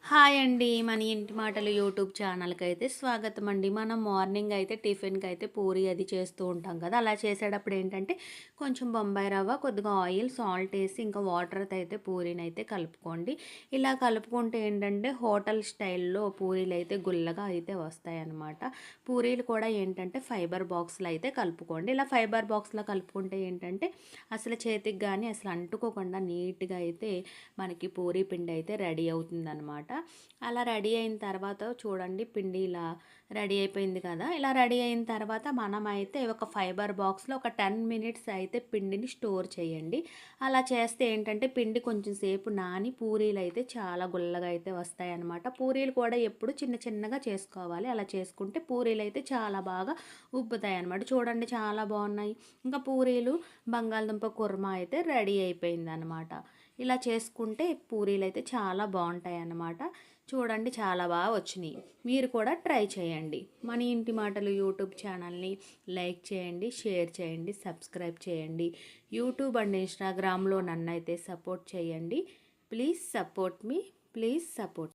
Hi అండి. మన ఇంటి మాటలు యూట్యూబ్ ఛానల్‌కి అయితే స్వాగతం అండి. మనం మార్నింగ్ అయితే టిఫిన్‌కి అయితే పూరి అది చేస్తూ ఉంటాం కదా! అలా చేసేటప్పుడు ఏంటంటే కొంచెం బొంబాయి రవ్వ, కొద్దిగా ఆయిల్, సాల్ట్ ఏసి ఇంకా వాటర్‌తో అయితే పూరీనైతే కలుపుకోండి. ఇలా కలుపుకుంటే ఏంటంటే హోటల్ స్టైల్‌లో పూరీలైతే గుల్లగా అయితే వస్తాయన్నమాట. పూరీలు కూడా ఏంటంటే ఫైబర్ బాక్స్‌లో అయితే కలుపుకోండి. ఇలా ఫైబర్ బాక్స్‌లో కలుపుకుంటే ఏంటంటే అసలు చేతికి గాని అసలు అంటుకోకుండా నీట్‌గా అయితే మనకి పూరీ పిండి అయితే రెడీ అవుతుందన్నమాట. అలా రెడీ అయిన తర్వాత చూడండి పిండి ఇలా రెడీ అయిపోయింది కదా! ఇలా రెడీ అయిన తర్వాత మనమైతే ఒక ఫైబర్ బాక్స్‌లో ఒక 10 మినిట్స్ అయితే పిండిని స్టోర్ చేయండి. అలా చేస్తే ఏంటంటే పిండి కొంచెం సేపు నాని పూరీలైతే చాలా గుల్లగా అయితే వస్తాయన్నమాట. పూరీలు కూడా ఎప్పుడు చిన్న చిన్నగా చేసుకోవాలి. అలా చేసుకుంటే పూరీలైతే చాలా బాగా ఉబ్బుతాయన్నమాట. చూడండి చాలా బాగున్నాయి. ఇంకా పూరీలు బంగాళదుంప కుర్మా అయితే రెడీ అయిపోయిందనమాట. ఇలా చేసుకుంటే పూరీలైతే చాలా బాగుంటాయన్నమాట. చూడండి చాలా బాగా వచ్చినాయి. మీరు కూడా ట్రై చేయండి. మన ఇంటి మాటలు యూట్యూబ్ ఛానల్ని లైక్ చేయండి, షేర్ చేయండి, సబ్స్క్రైబ్ చేయండి. యూట్యూబ్ అండ్ ఇన్స్టాగ్రామ్లో నన్నైతే సపోర్ట్ చేయండి. Please support me. Please support.